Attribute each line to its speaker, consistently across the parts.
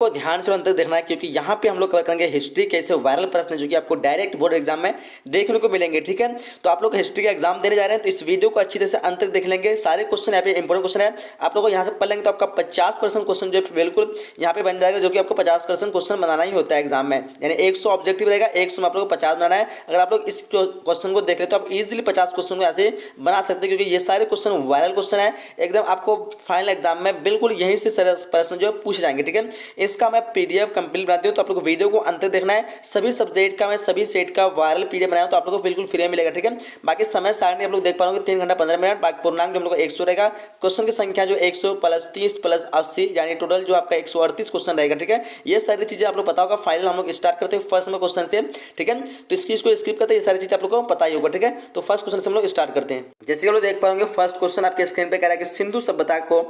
Speaker 1: को ध्यान से अंत तक देखना है, क्योंकि यहाँ पे हम लोग कवर करेंगे हिस्ट्री के ऐसे वायरल प्रश्न जो कि आपको डायरेक्ट बोर्ड एग्जाम में देखने को मिलेंगे। ठीक है, तो आप लोग हिस्ट्री का एग्जाम देने जा रहे हैं तो इस वीडियो को अच्छी तरह से अंत तक देख लेंगे। सारे क्वेश्चन यहाँ पे इंपॉर्टेंट क्वेश्चन है, आप लोग को यहाँ से पढ़ लेंगे तो आपका 50% क्वेश्चन जो है बिल्कुल यहाँ पे बन जाएगा, जो कि आपको 50% क्वेश्चन बनाना ही होता है एग्जाम में। यानी 100 ऑब्जेक्टिव रहेगा, 100 में आप लोग को 50 बनाना है। अगर आप लोग इस क्वेश्चन को देख रहे तो आप इजिली 50 क्वेश्चन को ऐसे बना सकते हैं, क्योंकि ये सारे क्वेश्चन वायरल क्वेश्चन है एकदम। आपको फाइनल एग्जाम में बिल्कुल यहीं से प्रश्न जो है पूछे जाएंगे। ठीक है, इसका मैं पीडीएफ कंप्लीट बनाती हूँ, तो आप लोग को वीडियो को अंत तक देखना है। सभी सब्जेक्ट का मैं सभी सेट का वायरल पीडीएफ बनाया, तो आप लोग को बिल्कुल फ्री में मिलेगा। ठीक है, बाकी समय सारणी आप लोग देख पाओगे 3 घंटा 15 मिनट। बाकी पूर्णांक जो हम लोग को 100 रहेगा, क्वेश्चन की संख्या जो 100 प्लस 30 प्लस 80 यानी टोटल जो आपका 138 क्वेश्चन रहेगा। ठीक है, ये सारी चीजें आप लोग पता होगा। फाइनल हम लोग स्टार्ट करते हैं फर्स्ट में क्वेश्चन से। ठीक है, तो इस चीज को स्किप करते हैं, ये सारी चीज आप लोग को पता ही होगा। ठीक है, तो फर्स्ट क्वेश्चन से हम लोग स्टार्ट करते हैं। जैसे कि हम लोग देख पाएंगे फर्स्ट क्वेश्चन आपके स्क्रीन पे कह रहा है कि सिंधु सभ्यता को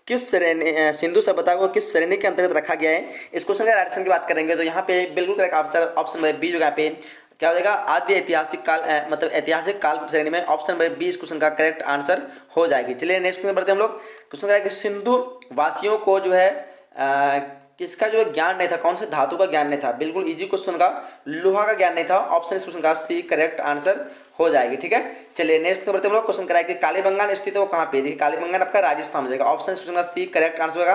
Speaker 1: किस श्रेणी के अंतर्गत रखा गया है। इस क्वेश्चन का राइट आंसर की बात करेंगे तो यहाँ पे बिल्कुल correct answer option number B जो यहाँ पे क्या हो जाएगा, आद्य ऐतिहासिक काल मतलब ऐतिहासिक काल श्रेणी में ऑप्शन नंबर बी इस क्वेश्चन का करेक्ट आंसर हो जाएगी। चलिए नेक्स्ट क्वेश्चन बढ़ते हैं हम लोग। क्वेश्चन है कि सिंधु वासियों को जो है किसका जो है ज्ञान नहीं था, कौन से धातु का ज्ञान नहीं था। बिल्कुल इजी क्वेश्चन का, लोहा का ज्ञान नहीं था। ऑप्शन इस क्वेश्चन का सी करेक्ट आंसर हो जाएगी। ठीक है, चलिए नेक्स्ट क्वेश्चन बढ़ते हैं हम लोग। क्वेश्चन कराए कि कालीबंगान स्थित है वो कहाँ पे। देखिए कालीबंगान आपका राजस्थान हो जाएगा। ऑप्शन इस क्वेश्चन का सी करेक्ट आंसर होगा।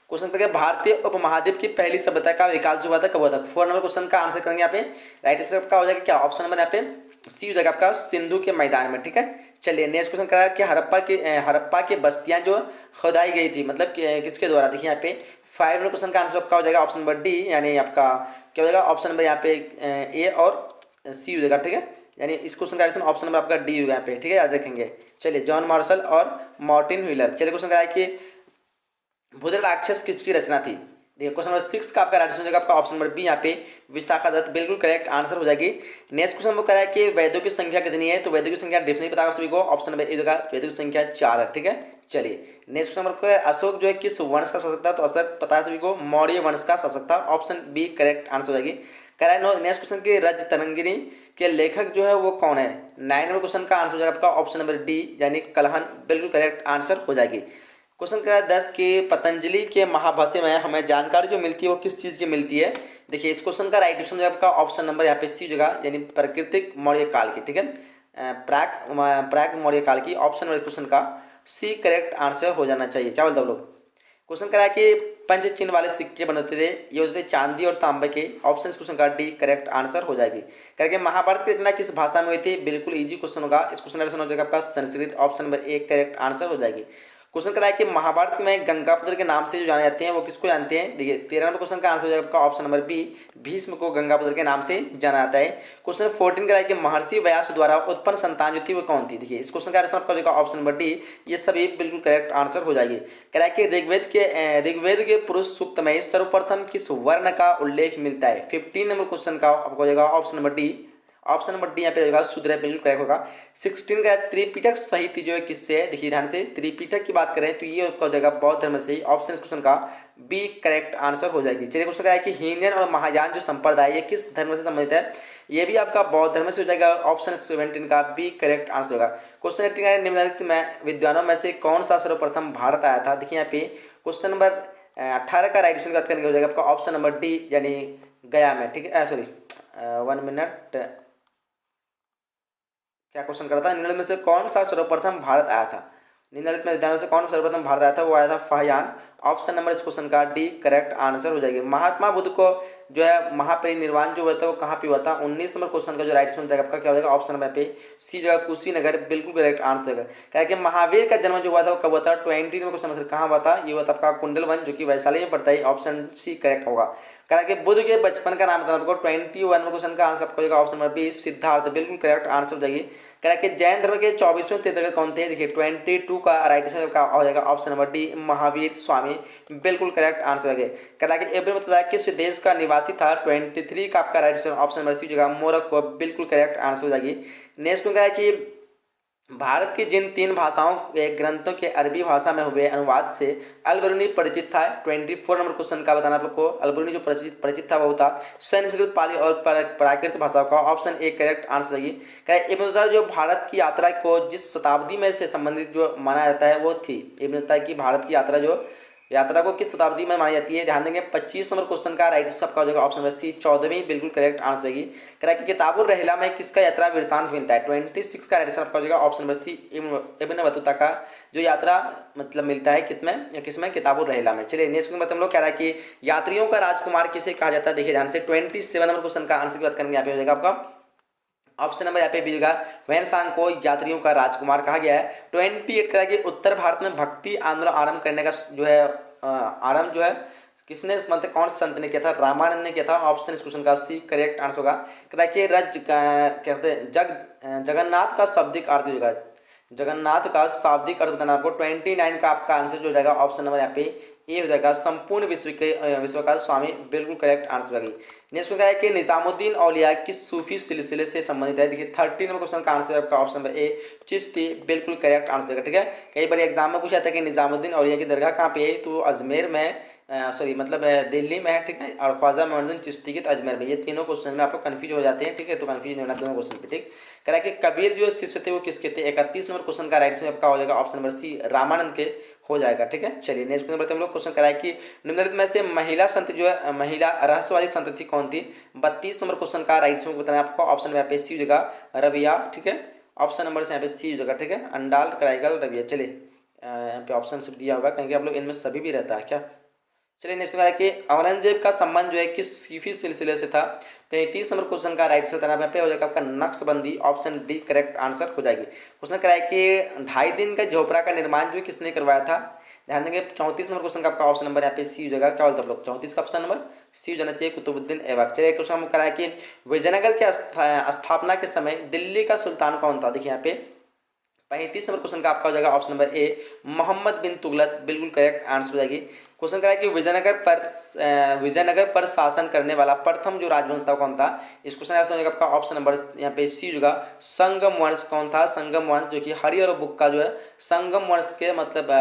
Speaker 1: क्वेश्चन करके भारतीय उपमहाद्वीप की पहली सभ्यता का विकास जो हुआ था कब हुआ था। 4 नंबर क्वेश्चन का आंसर करेंगे यहाँ पे। राइट आंसर आपका हो जाएगा क्या, ऑप्शन नंबर यहाँ पे सी हो जाएगा आपका सिंधु के मैदान में। ठीक है, चलिए नेक्स्ट क्वेश्चन करा कि हड़प्पा की बस्तियां जो खुदाई गई थी मतलब किसके द्वारा। देखिए यहाँ पे 5 नंबर क्वेश्चन का आंसर आपका हो जाएगा ऑप्शन नंबर डी, यानी आपका क्या हो जाएगा ऑप्शन नंबर यहाँ पे ए और सी हो जाएगा। ठीक है, यानी इस क्वेश्चन का आंसर ऑप्शन नंबर आपका डी होगा यहाँ पे। ठीक है, याद रखेंगे। चलिए जॉन मार्शल और मार्टिन व्हीलर। चलिए क्वेश्चन करा कि भूजल राक्षस किसकी रचना थी। देखिए क्वेश्चन नंबर 6 का आपका राइट आंसर हो जाएगा आपका ऑप्शन नंबर बी यहाँ पे विशाखा दत्त। बिल्कुल करेक्ट आंसर हो जाएगी। नेक्स्ट क्वेश्चन हमको करा है कि वेदों की संख्या कितनी है, तो वेदों की संख्या डेफिनेटली पता होगा सभी को। ऑप्शन नंबर ए होगा वेदों की संख्या 4 है। ठीक है, चलिए नेक्स्ट क्वेश्चन नंबर अशोक जो है किस वंश का शासक था, तो अशोक पता है सभी को मौर्य वंश का शासक था। ऑप्शन बी करेक्ट आंसर हो जाएगी। कह रहा है नेक्स्ट क्वेश्चन की रज तरंगिणी के लेखक जो है वो कौन है। 9 नंबर क्वेश्चन का आंसर हो जाएगा आपका ऑप्शन नंबर डी यानी कलहन। बिल्कुल करेक्ट आंसर हो जाएगी। क्वेश्चन क्या है 10 के पतंजलि के महाभाष्य में हमें जानकारी जो मिलती है वो किस चीज़ की मिलती है। देखिए इस क्वेश्चन का राइट आंसर आपका ऑप्शन नंबर यहाँ पे सी जगह यानी प्राकृतिक मौर्य काल की। ठीक है, प्राक मौर्य काल की। ऑप्शन नंबर क्वेश्चन का सी करेक्ट आंसर हो जाना चाहिए। क्या बोलते हैं लोग। क्वेश्चन करा कि पंच चिन्ह वाले सिक्के बनते थे, ये होते थे चांदी और तांबे के। ऑप्शन क्वेश्चन का डी करेक्ट आंसर हो जाएगी। करके महाभारत की रचना किस भाषा में हुई थी। बिल्कुल इजी क्वेश्चन होगा। इस क्वेश्चन का हो जाएगा आपका Sanskrit. Option number A correct answer हो जाएगी। क्वेश्चन करा है कि महाभारत में गंगापुत्र के नाम से जो जाने जाते हैं वो किसको जानते हैं। देखिए 13 नंबर क्वेश्चन का आंसर हो जाएगा आपका ऑप्शन नंबर बी भीष्म को गंगापुत्र के नाम से जाना जाता है। क्वेश्चन 14 करा है कि महर्षि व्यास द्वारा उत्पन्न संतान जो थी वो कौन थी। देखिए इस क्वेश्चन का आंसर आपका हो जाएगा ऑप्शन नंबर डी। ये सभी बिल्कुल करेक्ट आंसर हो जाएगी। कह रहा है कि ऋग्वेद के पुरुष सूक्त में सर्वप्रथम किस वर्ण का उल्लेख मिलता है। 15 नंबर क्वेश्चन का आपको हो जाएगा option number D. Option number D यहाँ पे रहेगा शूद्र है। बिल्कुल करेक्ट होगा। 16 का त्रिपिटक साहित्य जो है किससे है। देखिए ध्यान से त्रिपिटक की बात करें तो ये हो जाएगा बौद्ध धर्म से। ऑप्शन इस क्वेश्चन का बी करेक्ट आंसर हो जाएगी। चलिए क्वेश्चन का है कि हीनयान और महायान जो संप्रदाय ये किस धर्म से संबंधित है। ये भी आपका बौद्ध धर्म से हो जाएगा। ऑप्शन 17 का बी करेक्ट आंसर होगा। क्वेश्चन 18 निम्नलिखित में विद्वानों में से कौन सा सर्वप्रथम भारत आया था। देखिए यहाँ पे क्वेश्चन नंबर 18 का राइट आंसर बात करेंगे हो जाएगा आपका ऑप्शन नंबर डी यानी गया में। ठीक है, सॉरी 1 मिनट क्या क्वेश्चन करता है। निम्नलिखित में से कौन सा सर्वप्रथम भारत आया था। निम्नलिखित में विद्वानों से कौन सर्वप्रथम भारत आया था, वो आया था फाहियान। ऑप्शन नंबर इस क्वेश्चन का डी करेक्ट आंसर हो जाएगी। महात्मा बुद्ध को जो है महापरिनिर्वाण जो हुआ था वो कहाँ पे हुआ था। 19 नंबर क्वेश्चन का जो राइट आंसर आपका क्या हो जाएगा ऑप्शन नंबर पे सी जगह कुशीनगर। बिल्कुल करेक्ट आंसर देगा। क्या कि महावीर का जन्म जो हुआ था वो कब हुआ था। 20 नंबर क्वेश्चन आंसर कहाँ हुआ था। ये हुआ था आपका कुंडलवन जो कि वैशाली में पड़ता है। ऑप्शन सी करेक्ट होगा। कहा कि बुद्ध के बचपन का नाम बताना आपको 21 में क्वेश्चन का आंसर आपको होगा ऑप्शन नंबर बी सिद्धार्थ। बिल्कुल करेक्ट आंसर हो जाएगी। कह कि जैन धर्म के 24वें तीर्थंकर कौन थे। देखिए 22 का राइट आंसर का हो जाएगा option number D Mahavir Swami. बिल्कुल करेक्ट आंसर है। कह कि एब्राहम बताया किस देश का निवासी था। 23 का आपका right answer option number C जगह मोरक्को। बिल्कुल करेक्ट आंसर हो जाएगी। नेक्स्ट क्वेश्चन है कि भारत की जिन 3 भाषाओं के ग्रंथों के अरबी भाषा में हुए अनुवाद से अल-बरूनी परिचित था। 24 नंबर क्वेश्चन का बताना आप लोग को। अल-बरूनी जो परिचित था वो था संस्कृत पाली और प्राकृत भाषाओं का। ऑप्शन ए करेक्ट आंसर रहेगी। इब्न बतूता जो भारत की यात्रा को जिस शताब्दी में से संबंधित जो माना जाता है वो थी। इब्न बतूता की भारत की यात्रा जो यात्रा को किस शताब्दी में मानी जाती है? ध्यान देंगे 25 नंबर क्वेश्चन का राइट आंसर आपका हो जाएगा ऑप्शन नंबर सी 14वीं बिल्कुल करेक्ट आंसर होगी। कह रहा है कि किताबुल रहला में किसका यात्रा वृत्तांत मिलता है? 26 का राइट आंसर आपका हो जाएगा option number C Ibn Battuta का जो यात्रा मतलब मिलता है किसमें किताबुल रहला में। चलिए नेक्स्ट क्वेश्चन हम लोग कह रहा है कि यात्रियों का राजकुमार किसे कहा जाता है? देखिए ध्यान से 27 नंबर क्वेश्चन का आंसर की बात करेंगे यहाँ पे हो जाएगा आपका ऑप्शन नंबर यहाँ पे बी होगा वैनसांग को यात्रियों का राजकुमार कहा गया है। 28 का कि उत्तर भारत में भक्ति आंदोलन आरंभ करने का जो है आरंभ जो है किसने मतलब कौन संत ने किया था? रामानंद ने किया था। ऑप्शन इस क्वेश्चन का सी करेक्ट आंसर होगा। कहते कहते हैं जगन्नाथ का शाब्दिक अर्थ होगा, जगन्नाथ का शाब्दिक अर्थ बताना आपको। 29 का आपका आंसर जो हो जाएगा ऑप्शन नंबर यहाँ पे ए हो जाएगा संपूर्ण विश्व का स्वामी बिल्कुल करेक्ट आंसर होगी। नेक्स्ट में क्या है कि निजामुद्दीन औलिया किस सूफी सिलसिले से संबंधित है? देखिए 30 नंबर क्वेश्चन का आंसर आपका ऑप्शन नंबर ए चिश्ती बिल्कुल करेक्ट आंसर होगा। ठीक है, कई बार एग्जाम में पूछा था कि निजामुद्दीन औलिया की दरगाह कहाँ पे है, तो अजमेर में सॉरी मतलब दिल्ली में है। ठीक है, और ख्वाजा मोइनुद्दीन चिश्ती की तो अजमेर में। ये तीनों क्वेश्चन में आपको कंफ्यूज हो जाते हैं। ठीक है, तो कंफ्यूज नहीं होना दोनों क्वेश्चन पे। ठीक, कह रहा है कि कबीर जो शिष्य थे वो किसके थे? 31 नंबर क्वेश्चन का राइट आंसर आपका हो जाएगा ऑप्शन नंबर सी रामानंद के हो जाएगा। ठीक है, चलिए नेक्स्ट क्वेश्चन बढ़ते हम लोग। क्वेश्चन कराए कि निम्नलिखित में से महिला संत जो है महिला रहस्यवादी संत थी कौन थी? 32 नंबर क्वेश्चन का राइट आंसर बताना आपको ऑप्शन में पे सी हो जाएगा रबिया। ठीक है, ऑप्शन नंबर से यहाँ पे सी हो जाएगा। ठीक है, अंडाल कराइगल रबिया। चलिए यहाँ पे ऑप्शन सिर्फ दिया होगा क्योंकि आप लोग इनमें सभी भी रहता है क्या। चलिए नेक्स्ट है कि औरंगजेब का संबंध जो है किस सूफी सिलसिले से था? 33 नंबर क्वेश्चन का राइट आंसर यहाँ पे हो जाएगा आपका Naqshbandi. Option D correct answer हो जाएगी। क्वेश्चन कराए कि 2.5 दिन का झोपड़ा का निर्माण जो किसने करवाया था? ध्यान देंगे 34 नंबर क्वेश्चन का आपका ऑप्शन नंबर यहाँ पे सी हो जाएगा। क्या बोलते हैं आप लोग? 34 का ऑप्शन नंबर सी हो जाना चाहिए कुतुबुद्दीन ऐबक। चलिए क्वेश्चन हम कराए कि विजयनगर के स्थापना के समय दिल्ली का सुल्तान कौन था? देखिए यहाँ पे 35 नंबर क्वेश्चन का आपका हो जाएगा ऑप्शन नंबर ए मोहम्मद बिन तुगलक बिल्कुल करेक्ट आंसर हो जाएगी। क्वेश्चन कराया कि विजयनगर पर शासन करने वाला प्रथम जो राजवंश था कौन था? इस क्वेश्चन आंसर हो जाएगा आपका ऑप्शन नंबर यहाँ पे सी होगा संगम वंश। कौन था? संगम वंश, जो कि हरि और बुक का जो है संगम वंश के मतलब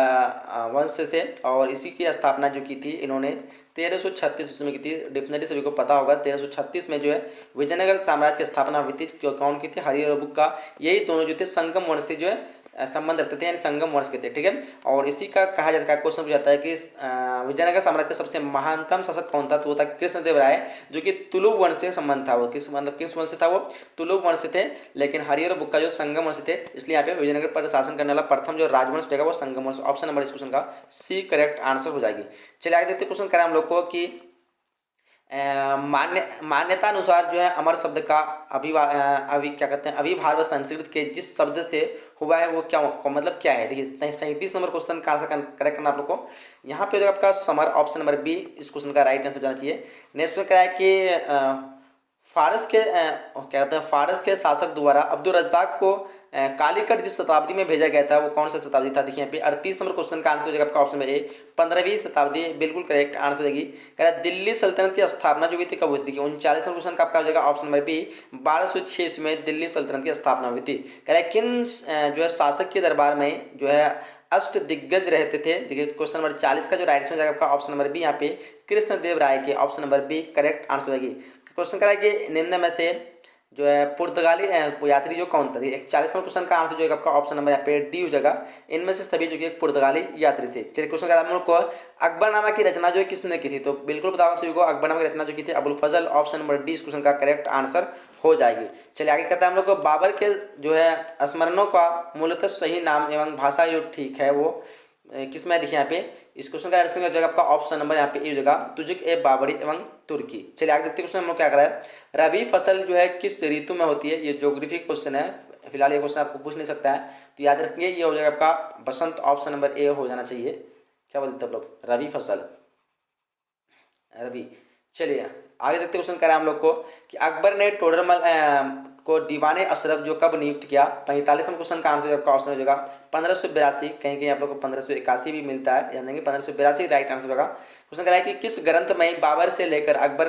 Speaker 1: वंश से। और इसी की स्थापना जो की थी इन्होंने 1336 ईस्वी में की थी। डेफिनेटली सभी को पता होगा 1336 में जो है विजयनगर साम्राज्य की स्थापना हुई थी। कौन की थी? हरि और बुक का। यही दोनों जो थे संगम वंश से जो है संबंध रखते थे, यानी संगम वंश के थे। ठीक है, और इसी का कहा जाता है क्वेश्चन पूछा जाता है कि विजयनगर साम्राज्य का सबसे महानतम शासक कौन था? तो वो था कृष्णदेव राय, जो कि तुलुव वंश से संबंध था। वो किस वंश से था? वो तुलुव वंश से थे। लेकिन हरि और बुक्का जो संगम वंश थे, इसलिए यहाँ पे विजयनगर पर शासन करने वाला प्रथम जो राजवंश रहेगा वो संगम वंश। ऑप्शन नंबर इस क्वेश्चन का सी करेक्ट आंसर हो जाएगी। चलिए आगे देखते क्वेश्चन करें हम लोग को कि मान्यता अनुसार जो है अमर शब्द का क्या कहते हैं अभिभाव संस्कृत के जिस शब्द से हुआ है वो क्या मतलब क्या है? देखिए 37 नंबर क्वेश्चन का आंसर करेक्ट करना आप लोग को। यहाँ पे जो आपका समर ऑप्शन नंबर बी इस क्वेश्चन का राइट आंसर जाना चाहिए। नेक्स्ट क्या है कि फारस के क्या कहते हैं फारस के शासक द्वारा अब्दुल रज्जाक को कालीकट जिस शताब्दी में भेजा गया था वो कौन सा शताब्दी था? देखिए यहाँ पे 38 नंबर क्वेश्चन का आंसर हो जाएगा आपका ऑप्शन में ए 15वीं शताब्दी बिल्कुल करेक्ट आंसर होगी। कह रहा है दिल्ली सल्तनत की स्थापना जो हुई थी कब हुई थी? 39 नंबर क्वेश्चन का आपका हो जाएगा ऑप्शन नंबर बी 1206 में दिल्ली सल्तनत की स्थापना हुई थी। कह रहा है किन जो है शासक के दरबार में जो है अष्ट दिग्गज रहते थे? देखिए क्वेश्चन नंबर 40 का जो राइट हो जाएगा आपका ऑप्शन नंबर बी यहाँ पे कृष्णदेव राय के। Option number B correct answer होगी। क्वेश्चन करा कि निम्न में से जो है पुर्तगाली यात्री जो कौन था? 41 नंबर क्वेश्चन का आंसर जो है आपका ऑप्शन नंबर यहाँ पे डी हो जाएगा। इनमें से सभी जो कि एक पुर्तगाली यात्री थे। चलिए क्वेश्चन करा हम लोग को अकबरनामा की रचना जो है किसने की थी? तो बिल्कुल बताओ आप सभी को अकबरनामा की रचना जो की थी अबुल फजल। ऑप्शन नंबर डी इस क्वेश्चन का करेक्ट आंसर हो जाएगी। चलिए आगे कहते हैं हम लोग को बाबर के जो है स्मरणों का मूलतः सही नाम एवं भाषा जो ठीक है वो किसमें? देखिए यहाँ पे इस क्वेश्चन का आंसर हो जाएगा आपका ऑप्शन नंबर यहाँ पे ए हो जाएगा तुजुक ए बाबरी एवं तुर्की। चलिए आगे देखते हैं क्वेश्चन हम लोग क्या करा है रबी फसल जो है किस ऋतु में होती है? ये ज्योग्राफी क्वेश्चन है, फिलहाल ये क्वेश्चन आपको पूछ नहीं सकता है तो याद रखिए ये हो जाएगा आपका बसंत। ऑप्शन नंबर ए हो जाना चाहिए। क्या बोलते हैं आप लोग? रबी फसल रबी। चलिए आगे देखते क्वेश्चन करें हम लोग को कि अकबर ने टोडरमल को दीवाने अशरफ जो कब नियुक्त किया? 45 क्वेश्चन का आंसर आपका ऑप्शन हो जाएगा 1582। कहीं कहीं आप लोग को 1581 भी मिलता है, याद देंगे 1582 राइट आंसर होगा। क्वेश्चन कह रहा है कि किस ग्रंथ में बाबर से लेकर अकबर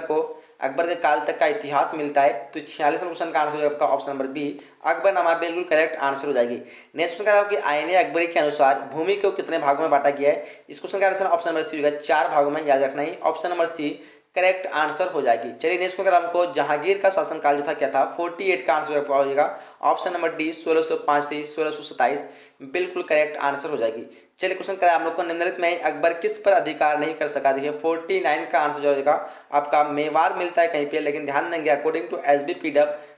Speaker 1: के काल तक का इतिहास मिलता है? तो 46 क्वेश्चन का आंसर हो जाएगा आपका ऑप्शन नंबर बी अकबरनामा बिल्कुल करेक्ट आंसर हो जाएगी। नेक्स्ट क्वेश्चन कह रहा हूँ कि आईने अकबरी के अनुसार भूमि को कितने भागों में बांटा गया है? इस क्वेश्चन का आंसर ऑप्शन नंबर सी होगा 4 भागों में, याद रखना ही option number C correct answer हो जाएगी। चलिए नेक्स्ट क्वेश्चन हमको जहांगीर का शासनकाल जो था क्या था? 48 का आंसर हो जाएगा ऑप्शन नंबर डी 1605 से 1627 बिल्कुल करेक्ट आंसर हो जाएगी। चलिए क्वेश्चन करें हम लोग को, निम्नलिखित में अकबर किस पर अधिकार नहीं कर सका। देखिए 49 का आंसर जो होगा आपका मेवाड़ मिलता है कहीं पे, लेकिन ध्यान देंगे अकॉर्डिंग टू एसबी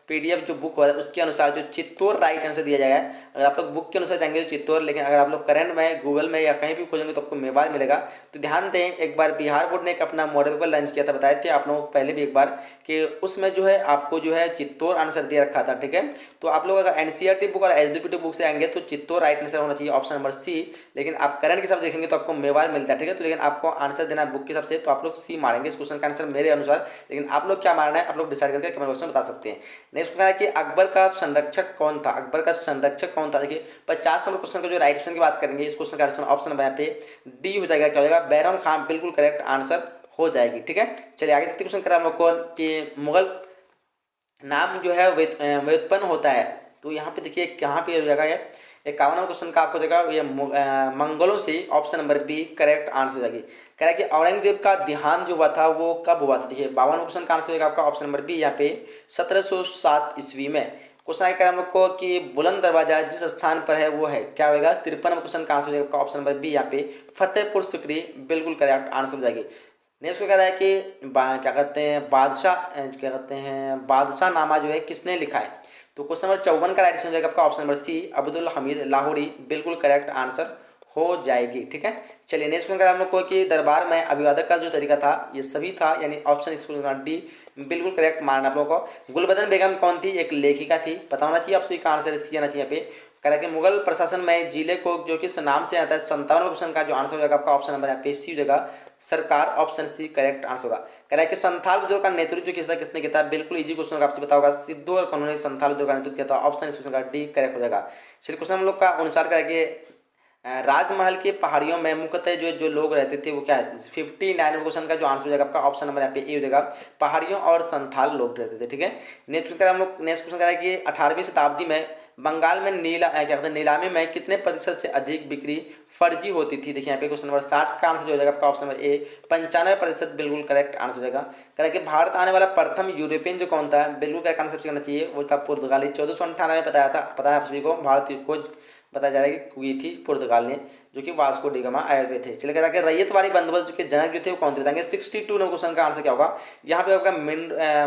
Speaker 1: पीडीएफ जो बुक है उसके अनुसार जो चित्तौड़ राइट आंसर दिया जाएगा। अगर आप लोग बुक के अनुसार जाएंगे तो चित्तौड़, लेकिन अगर आप लोग करंट में गूगल में या कहीं भी खोजेंगे तो आपको मेवाड़ मिलेगा। तो ध्यान दें, एक बार बिहार बोर्ड ने एक अपना मॉडल पेपर लॉन्च किया था, बताए थे आप लोगों को पहले भी एक बार, कि उसमें जो है आपको जो है चित्तौड़ आंसर दिया रखा था। ठीक है, तो आप लोग अगर एनसीईआरटी बुक और एसबीपीटी बुक से आएंगे तो चित्तौड़ राइट आंसर होना चाहिए, ऑप्शन नंबर सी। लेकिन आप करंट के हिसाब से देखेंगे तो आपको मेवाड़ मिलता है। ठीक है, तो लेकिन आपको आंसर देना है बुक के हिसाब से, तो आप लोग सी मारेंगे इस क्वेश्चन का आंसर मेरे अनुसार। लेकिन आप लोग क्या मारना है आप लोग डिसाइड करके कमेंट बॉक्स में बता सकते हैं। नेक्स्ट क्वेश्चन है कि अकबर का संरक्षक कौन था। अकबर का संरक्षक कौन था। देखिए 50 नंबर क्वेश्चन का जो राइट ऑप्शन की बात करेंगे, इस क्वेश्चन का आंसर ऑप्शन नंबर यहाँ पे डी हो जाएगा। क्या हो जाएगा, बैरम खान बिल्कुल करेक्ट आंसर हो जाएगी। ठीक है, चलिए आगे देखते क्वेश्चन करें हम लोग को कि मुगल नाम जो है व्युत्पन्न होता है। तो यहाँ पे देखिए कहाँ पे हो जाएगा ये 51 नंबर क्वेश्चन का आपको देगा ये मंगलों से, option number B correct answer हो जाएगी। कह रहा है कि औरंगजेब का देहांत जो हुआ था वो कब हुआ था। देखिए 52 क्वेश्चन का आंसर होगा आपका ऑप्शन नंबर बी यहाँ पे 1707 ईस्वी में। क्वेश्चन आगे हम लोग को कि बुलंद दरवाजा जिस स्थान पर है वो है, क्या होगा 53 नंबर क्वेश्चन का आंसर होगा आपका ऑप्शन नंबर बी यहाँ पे फतेहपुर सिकरी बिल्कुल करेक्ट आंसर हो जाएगी। नेक्स्ट कह रहा है कि क्या कहते हैं बादशाह नामा जो है किसने लिखा है। तो क्वेश्चन नंबर 54 का राइट आंसर हो जाएगा आपका option number C Abdul Hamid Lahori बिल्कुल करेक्ट आंसर हो जाएगी। ठीक है, चलिए नेक्स्ट क्वेश्चन हम लोग को कि दरबार में अभिवादक का जो तरीका था ये सभी था, यानी ऑप्शन इसको डी बिल्कुल करेक्ट मानना आप लोगों को। गुलबदन बेगम कौन थी, एक लेखिका थी, पता होना चाहिए आप सभी का आंसर सी आना चाहिए यहाँ पे। कह रहा है कि मुगल प्रशासन में जिले को जो किस नाम से आता है, 57 क्वेश्चन का जो आंसर हो जाएगा आपका ऑप्शन नंबर यहाँ पे सी हो जाएगा सरकार, ऑप्शन सी करेक्ट आंसर होगा। कह रहा है कि संथाल विद्रोह का नेतृत्व किसने किया था, बिल्कुल इजी क्वेश्चन होगा, आपसे बताओगा सिद्धू और कन्हू ने संथाल विद्रोह का नेतृत्व किया था, ऑप्शन इस क्वेश्चन का डी करेक्ट हो जाएगा। चलिए क्वेश्चन हम लोग का अनुसार कह रहा है कि राजमहल के पहाड़ियों में मुख्यतः जो लोग रहते थे वो क्या है, 59 क्वेश्चन का जो आंसर हो जाएगा आपका ऑप्शन नंबर यहाँ पे ए हो जाएगा, पहाड़ियों और संथाल लोग रहते थे। ठीक है, नेक्स्ट हम लोग नेक्स्ट क्वेश्चन कह रहा है कि 18वीं शताब्दी में बंगाल में क्या कहते हैं नीलामी में कितने प्रतिशत से अधिक बिक्री फर्जी होती थी। देखिए यहाँ पे क्वेश्चन नंबर 60 का आंसर जो हो जाएगा आपका ऑप्शन नंबर ए 95% बिल्कुल करेक्ट आंसर हो जाएगा। कह रहा है कि भारत आने वाला प्रथम यूरोपियन जो कौन था, बिल्कुल करेक्ट आंसर करना चाहिए, वो था पुर्तगाली। 1498 में बताया था, पता है आप सभी को, भारत की खोज बताया जा रहा है कि हुई थी पुर्तगाल ने, जो कि वास्को डी गामा आए हुए थे। चलिए कह रहा है कि रैयतवाड़ी बंदोबस्त के जनक जो थे वो कौन थे, बताएंगे 62 नंबर क्वेश्चन का आंसर क्या होगा, यहाँ पे आपका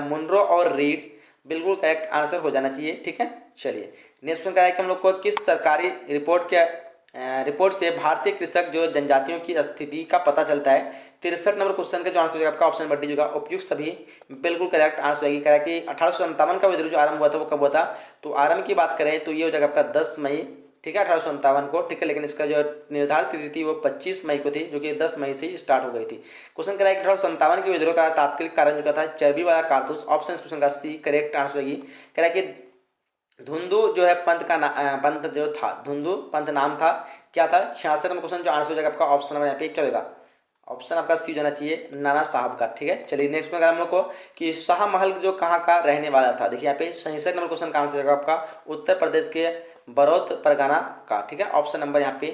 Speaker 1: मुनरो और रीड बिल्कुल करेक्ट आंसर हो जाना चाहिए। ठीक है, चलिए नेक्स्ट क्वेश्चन क्या है कि हम लोग को किस सरकारी रिपोर्ट से भारतीय कृषक जो जनजातियों की स्थिति का पता चलता है। 63 नंबर क्वेश्चन का जो आंसर होगा आपका ऑप्शन नंबर डी होगा उपयुक्त सभी बिल्कुल करेक्ट आंसर होगी। कह रहा है कि 1857 का विद्रोह जो आरंभ हुआ था वो कब हुआ था, तो आरंभ की बात करें तो ये हो जाएगा आपका 10 मई, ठीक है 1857 को। ठीक है, लेकिन इसका जो निर्धारित तिथि थी वो 25 मई को थी, जो कि 10 मई से ही स्टार्ट हो गई थी। क्वेश्चन कह रहा है कि 1857 के विद्रोह का तात्कालिक कारण जो था चर्बी वाला कारतूस, ऑप्शन क्वेश्चन का सी करेक्ट आंसर होगी। कह रहा है कि धुंधु जो है पंथ जो था, धुंधु पंथ नाम था, क्या था 66 नंबर क्वेश्चन जो आंसर हो जाएगा आपका ऑप्शन नंबर यहाँ पे क्या होगा, ऑप्शन आपका सी जाना चाहिए नाना साहब का। ठीक है, चलिए नेक्स्ट में हम लोग को कि शाहमहल जो कहाँ का रहने वाला था। देखिए यहाँ पे 66 नंबर क्वेश्चन का आंसर होगा आपका उत्तर प्रदेश के बड़ौत परगना का। ठीक है, ऑप्शन नंबर यहाँ पे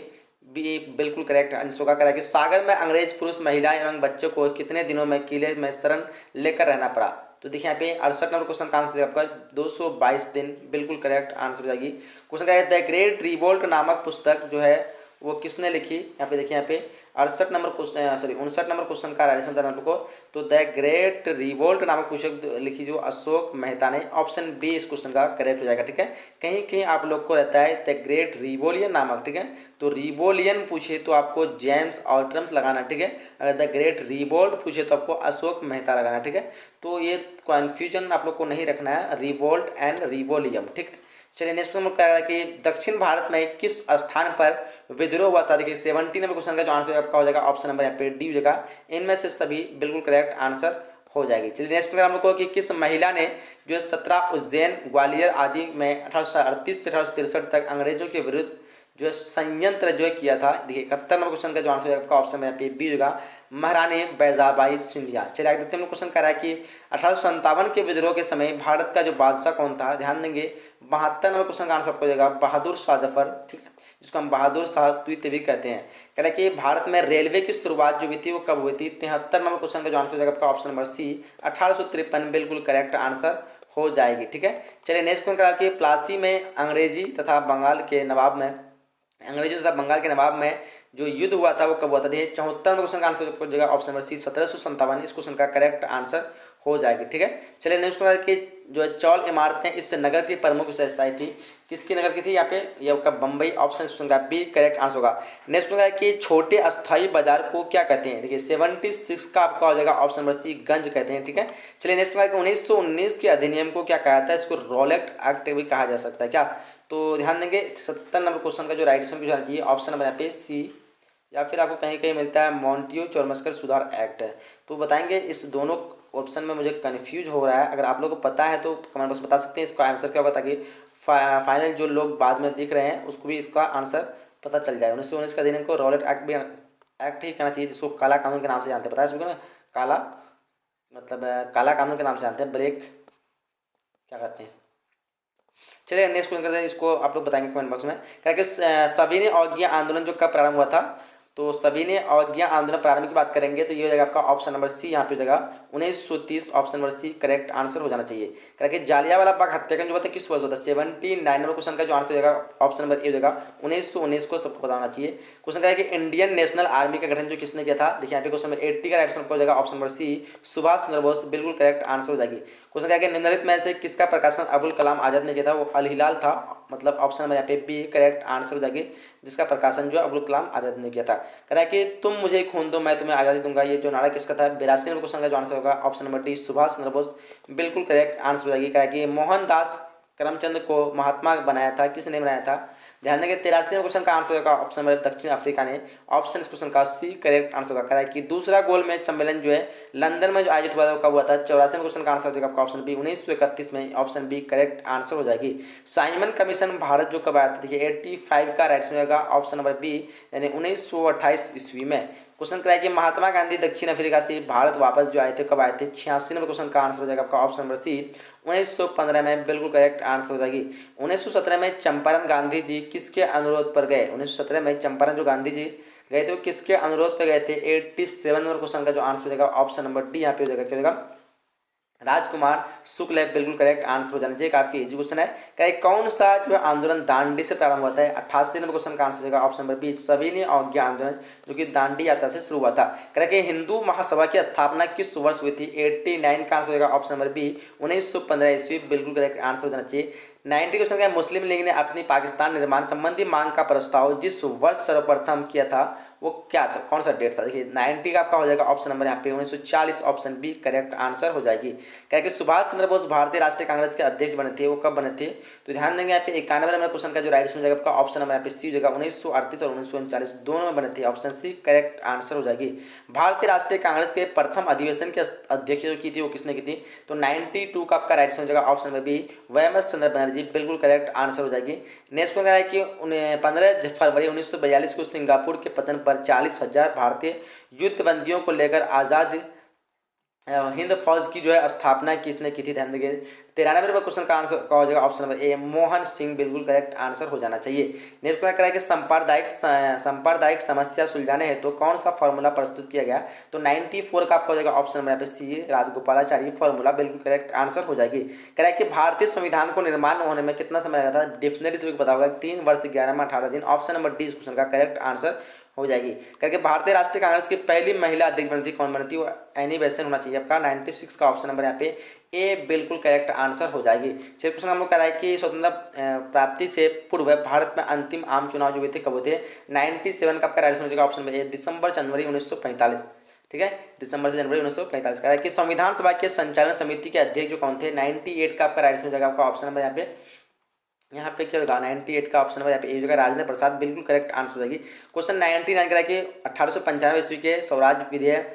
Speaker 1: बी बिल्कुल करेक्ट आंसर होगा। कह रहा है कि सागर में अंग्रेज पुरुष महिलाएं एवं बच्चों को कितने दिनों में किले में शरण लेकर रहना पड़ा। तो देखिए यहाँ पे 68 नंबर क्वेश्चन का आंसर आपका 222 दिन बिल्कुल करेक्ट आंसर हो जाएगी। क्वेश्चन क्या है द ग्रेट रिवोल्ट नामक पुस्तक जो है वो किसने लिखी। यहाँ पे देखिए यहाँ पे 68 नंबर क्वेश्चन 59 नंबर क्वेश्चन का राइट आंसर आपको, तो द ग्रेट रिवोल्ट नामक पुस्तक लिखी जो अशोक मेहता ने, ऑप्शन बी इस क्वेश्चन का करेक्ट हो जाएगा। ठीक है, कहीं कहीं आप लोग को रहता है द ग्रेट रिवोलियन नामक, ठीक है, तो रिवोलियन पूछे तो आपको जेम्स ऑल्ट्रम्स लगाना। ठीक है, अगर द ग्रेट रिवोल्ट पूछे तो आपको अशोक मेहता लगाना। ठीक है, तो ये कन्फ्यूजन आप लोग को नहीं रखना है, रिवोल्ट एंड रिवोलियम। ठीक है, चलिए नेक्स्ट क्वेश्चन कह रहा है कि दक्षिण भारत में किस स्थान पर विद्रोह हुआ था। देखिए 70 नंबर क्वेश्चन का जो आंसर आपका हो जाएगा ऑप्शन नंबर यहाँ पे डी हो जाएगा, इनमें से सभी बिल्कुल करेक्ट आंसर हो जाएगी। चलिए नेक्स्ट क्वेश्चन हम लोग को कि किस महिला ने जो 17 उज्जैन ग्वालियर आदि में 1838 से 1863 तक अंग्रेजों के विरुद्ध जो संयंत्र जो किया था। देखिए 71 नंबर क्वेश्चन का जो आंसर आपका ऑप्शन में यहाँ पे बी होगा महारानी बैजाबाई सिंधिया। चलिए आगे देखते हैं क्वेश्चन कह रहा है कि 1857 के विद्रोह के समय भारत का जो बादशाह कौन था। ध्यान देंगे 72 नंबर क्वेश्चन का आंसर आपको हो जाएगा बहादुर शाह जफर। ठीक है, जिसको हम बहादुर शाह द्वितीय भी कहते हैं। कह रहा है कि भारत में रेलवे की शुरुआत जो हुई थी वो कब हुई थी। 73 नंबर क्वेश्चन का जो आंसर हो जाएगा आपका ऑप्शन नंबर सी 1853 बिल्कुल करेक्ट आंसर हो जाएगी। ठीक है, चलिए नेक्स्ट क्वेश्चन कह रहा है कि प्लासी में अंग्रेजी तथा बंगाल के नवाब में जो युद्ध हुआ था वो कब हुआ था? देखिए 74 नंबर क्वेश्चन का आंसर हो जाएगा ऑप्शन नंबर सी 1757, इस क्वेश्चन का करेक्ट आंसर हो जाएगी। ठीक है, चलिए नेक्स्ट क्वेश्चन की जो है चौल इमारतें इस नगर की प्रमुख विशेषताएं थी, किसकी नगर की थी यहाँ पे? ये आपका बम्बई, ऑप्शन क्वेश्चन का बी करेक्ट आंसर होगा। नेक्स्ट क्वेश्चन है कि छोटे अस्थायी बाजार को क्या कहते हैं? देखिए 76 का आपका हो जाएगा ऑप्शन नंबर सी गंज कहते हैं। ठीक है, चलिए नेक्स्ट क्वेश्चन है कि 1919 के अधिनियम को क्या कहा जाता है? इसको रोलेट एक्ट भी कहा जा सकता है क्या? तो ध्यान देंगे 70 नंबर क्वेश्चन का जो राइट आंसर होना चाहिए ऑप्शन नंबर यहाँ पे सी, या फिर आपको कहीं कहीं मिलता है मॉन्टियो चोरमस्कर सुधार एक्ट है। तो बताएंगे इस दोनों ऑप्शन में मुझे कन्फ्यूज हो रहा है, अगर आप लोगों को पता है तो कमेंट बॉक्स में बता सकते हैं इसका आंसर क्या होगा, ताकि फाइनल जो लोग बाद में दिख रहे हैं उसको भी इसका आंसर पता चल जाए। 1919 का अधिनियम को रॉलेट एक्ट भी एक्ट ही कहना चाहिए, जिसको काला कानून के नाम से जानते हैं, पता है इसको ना? काला मतलब काला कानून के नाम से जानते हैं, ब्रेक क्या कहते हैं। चलिए नेक्स्ट क्वेश्चन करते हैं, इसको आप लोग बताएंगे कमेंट बॉक्स में। क्या कि सभी ने अवज्ञा आंदोलन जो कब प्रारंभ हुआ था? तो सभी ने अवज्ञा आंदोलन प्रारंभ की बात करेंगे तो ये हो जाएगा आपका ऑप्शन नंबर सी, यहाँ पे हो जाएगा 1930, option number C correct answer हो जाना चाहिए। क्या जालियांवाला बाग हत्याकांड जो होता है किस वर्ष होता है? 79 नंबर क्वेश्चन का जो आंसर हो जाएगा ऑप्शन नंबर ए हो जाएगा 1919 को सबको बताना चाहिए। क्वेश्चन क्या है कि इंडियन नेशनल आर्मी का गठन जो किसने किया था? देखिए यहाँ पे क्वेश्चन नंबर 80 का राइट आंसर हो जाएगा ऑप्शन नंबर सी सुभाष चंद्र बोस, बिल्कुल करेक्ट आंसर हो जाएगी। क्वेश्चन क्या है कि निम्नलिखित में से किसका प्रकाशन अबुल कलाम आजाद ने किया था? वो अल हिलाल था, मतलब ऑप्शन नंबर यहाँ पे बी करेक्ट आंसर हो जाएगी, जिसका प्रकाशन जो अबुल कलाम आजाद ने किया था। कह रहा है कि तुम मुझे खून दो मैं तुम्हें आज़ादी दूंगा, ये जो नारा किसका था? 82 नंबर क्वेश्चन का जो आंसर होगा option number D Subhash Chandra Bose, बिल्कुल करेक्ट आंसर हो जाएगी। कह रहा है कि मोहनदास करमचंद को महात्मा बनाया था, किसने बनाया था? ध्यान देंगे 83 क्वेश्चन का आंसर होगा ऑप्शन नंबर दक्षिण अफ्रीका ने, ऑप्शन इस क्वेश्चन का सी करेक्ट आंसर होगा। कह रहा है कि दूसरा गोल मैच सम्मेलन जो है लंदन में जो आयोजित हुआ था वो कब हुआ था? 84 क्वेश्चन का आंसर हो जाएगा आपका ऑप्शन बी 1931 में, ऑप्शन बी करेक्ट आंसर हो जाएगी। साइमन कमीशन भारत जो कब आया था? देखिए 85 का राइट हो जाएगा ऑप्शन नंबर बी, यानी 1928 ईस्वी में। क्वेश्चन क्या है कि महात्मा गांधी दक्षिण अफ्रीका से भारत वापस जो आए थे कब आए थे? 86 नंबर क्वेश्चन का आंसर हो जाएगा आपका ऑप्शन नंबर सी 1915 में, बिल्कुल करेक्ट आंसर हो जाएगी। 1917 में चंपारण गांधी जी किसके अनुरोध पर गए? 1917 में चंपारण जो गांधी जी गए थे वो किसके अनुरोध पर गए थे? 87 नंबर क्वेश्चन का जो आंसर हो जाएगा ऑप्शन नंबर डी यहाँ पे हो जाएगा, क्या हो जाएगा? राजकुमार शुक्ल है, बिल्कुल करेक्ट आंसर हो जाना चाहिए, काफी इजी क्वेश्चन है। क्या कौन सा जो है आंदोलन दांडी से प्रारंभ हुआ था? 88 नंबर क्वेश्चन का आंसर होगा ऑप्शन नंबर बी सभी ने अवज्ञा आंदोलन, जो कि दांडी यात्रा से शुरू हुआ था। कह रहा है कि हिंदू महासभा की स्थापना किस वर्ष हुई थी? 89 का आंसर होगा ऑप्शन नंबर बी 1915 ईस्वी, बिल्कुल करेक्ट आंसर हो जाना चाहिए। 90 क्वेश्चन का मुस्लिम लीग ने अपनी पाकिस्तान निर्माण संबंधी मांग का प्रस्ताव जिस वर्ष सर्वप्रथम किया था वो क्या था? कौन सा डेट था? देखिए 90 का आपका हो जाएगा ऑप्शन नंबर यहाँ पे 1940, ऑप्शन बी करेक्ट आंसर हो जाएगी। क्या कि सुभाष चंद्र बोस भारतीय राष्ट्रीय कांग्रेस के अध्यक्ष बने थे, वो कब बने थे? तो ध्यान देंगे यहाँ पे 91 नंबर क्वेश्चन का जो राइट हो जाएगा आपका ऑप्शन नंबर यहाँ पे सी हो जाएगा 1938 और 1939 दोनों में बने थे, ऑप्शन सी करेक्ट आंसर हो जाएगी। भारतीय राष्ट्रीय कांग्रेस के प्रथम अधिवेशन के अध्यक्ष जो की थी वो किसने की थी? तो 92 का आपका राइट हो जाएगा ऑप्शन नंबर बी WMS चंद्र बनर्जी, बिल्कुल करेक्ट आंसर हो जाएगी। नेक्स्ट क्वेश्चन है कि 15 फरवरी 1942 को सिंगापुर के पतन पर 40,000 भारतीय युद्धबंदियों को लेकर आज़ाद हिंद फौज की जो है स्थापना किसने की थी? ध्यान देंगे 93 नंबर क्वेश्चन का आंसर क्या हो जाएगा option number A Mohan Singh, बिल्कुल करेक्ट आंसर हो जाना चाहिए। नेक्स्ट क्या है कि सांप्रदायिक समस्या सुलझाने हेतु तो कौन सा फॉर्मूला प्रस्तुत किया गया? तो 94 का आपका हो जाएगा option number C Rajagopalachari formula, बिल्कुल करेक्ट आंसर हो जाएगी। कह रहा है कि भारतीय संविधान को निर्माण होने में कितना समय लगा था? डेफिनेटली सभी को पता होगा 3 वर्ष 11 माह 18 दिन, ऑप्शन नंबर डी इस क्वेश्चन का करेक्ट आंसर हो जाएगी। करके भारतीय राष्ट्रीय कांग्रेस की पहली महिला अध्यक्ष बनी थी, कौन बनी थी? वो एनी बेसेंट होना चाहिए आपका 96 का ऑप्शन नंबर यहाँ पे ए, बिल्कुल करेक्ट आंसर हो जाएगी। चलिए क्वेश्चन हम लोग कह रहा है कि स्वतंत्रता प्राप्ति से पूर्व भारत में अंतिम आम चुनाव जो हुए थे कब हुए थे? 97 का आपका राइट हो जाएगा ऑप्शन नंबर ए दिसंबर जनवरी 1945, ठीक है, दिसंबर से जनवरी 1945। कह रहा है कि संविधान सभा के संचालन समिति के अध्यक्ष जो कौन थे? 98 का आपका राइट हो जाएगा आपका ऑप्शन नंबर यहाँ पे क्या होगा 98 का ऑप्शन नंबर यहाँ पे ए होगा राजेंद्र प्रसाद, बिल्कुल करेक्ट आंसर हो जाएगी। क्वेश्चन 99 करा कि 1895 ईस्वी के स्वराज विधेयक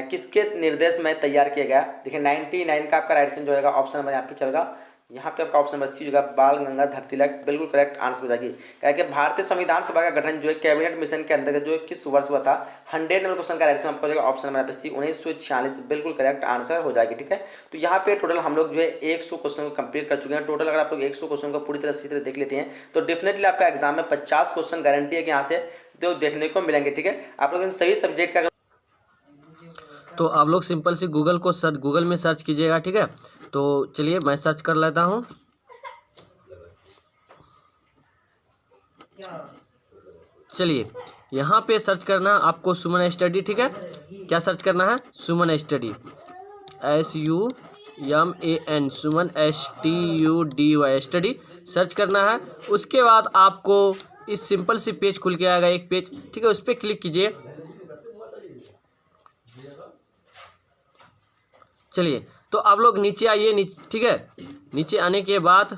Speaker 1: किसके निर्देश में तैयार किया गया? देखिए 99 का आपका राइट जो होगा ऑप्शन नंबर यहाँ पे क्या होगा? यहाँ पे आपका ऑप्शन नंबर सी होगा बाल गंगाधर तिलक, बिल्कुल करेक्ट आंसर हो जाएगी। क्या कि भारतीय संविधान सभा का गठन जो है कैबिनेट मिशन के अंतर्गत जो किस वर्ष हुआ था? 100 नंबर क्वेश्चन का राइट आपको हो जाएगा ऑप्शन नंबर यहाँ पे सी 1946, बिल्कुल करेक्ट आंसर हो जाएगी। ठीक है, तो यहाँ पे टोटल हम लोग जो है 100 क्वेश्चन को कंप्लीट कर चुके हैं। टोटल अगर आप लोग 100 क्वेश्चन को पूरी तरह से देख लेते हैं तो डेफिनेटली आपका एग्जाम में 50 क्वेश्चन गारंटी है कि यहाँ से तो देखने को मिलेंगे। ठीक है, आप लोग इन सही सब्जेक्ट का
Speaker 2: तो आप लोग सिंपल से गूगल में सर्च कीजिएगा। ठीक है, तो चलिए मैं सर्च कर लेता हूँ। चलिए यहाँ पे सर्च करना है आपको सुमन स्टडी, ठीक है। क्या सर्च करना है? सुमन स्टडी, SUMAN, सुमन STUDY स्टडी सर्च करना है। उसके बाद आपको इस सिंपल सी पेज खुल के आएगा, एक पेज, ठीक है। उस पर क्लिक कीजिए। चलिए, तो आप लोग नीचे आइए, ठीक है। नीचे आने के बाद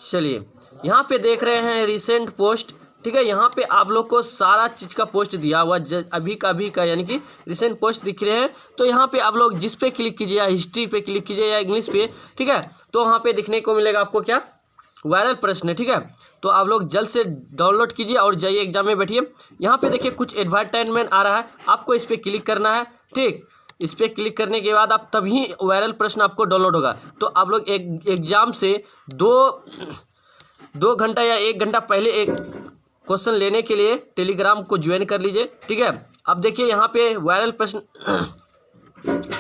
Speaker 2: चलिए, यहाँ पे देख रहे हैं रिसेंट पोस्ट, ठीक है। यहाँ पे आप लोग को सारा चीज़ का पोस्ट दिया हुआ अभी का यानी कि रिसेंट पोस्ट दिख रहे हैं। तो यहाँ पे आप लोग जिस पे क्लिक कीजिए, या हिस्ट्री पे क्लिक कीजिए या इंग्लिश पे, ठीक है, तो वहाँ पे दिखने को मिलेगा आपको क्या? वायरल प्रश्न, ठीक है। तो आप लोग जल्द से डाउनलोड कीजिए और जाइए एग्जाम में बैठिए। यहाँ पे देखिए कुछ एडवर्टाइजमेंट आ रहा है, आपको इस पर क्लिक करना है, ठीक। इस पर क्लिक करने के बाद आप तभी वायरल प्रश्न आपको डाउनलोड होगा। तो आप लोग एक एग्जाम से दो घंटा या 1 घंटा पहले एक क्वेश्चन लेने के लिए टेलीग्राम को ज्वाइन कर लीजिए, ठीक है। अब देखिए यहाँ पे वायरल प्रश्न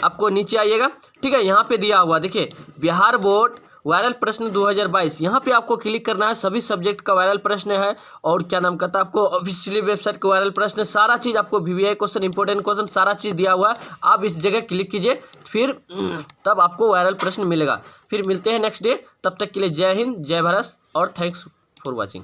Speaker 2: आपको नीचे आइएगा, ठीक है। यहाँ पे दिया हुआ देखिए, बिहार बोर्ड वायरल प्रश्न 2022, यहाँ पे आपको क्लिक करना है। सभी सब्जेक्ट का वायरल प्रश्न है और क्या नाम कहता है आपको ऑफिशियली वेबसाइट का वायरल प्रश्न, सारा चीज़ आपको VVI क्वेश्चन, इंपॉर्टेंट क्वेश्चन, सारा चीज़ दिया हुआ है। आप इस जगह क्लिक कीजिए, फिर तब आपको वायरल प्रश्न मिलेगा। फिर मिलते हैं नेक्स्ट डे, तब तक के लिए जय हिंद, जय भारत और थैंक्स फॉर वॉचिंग।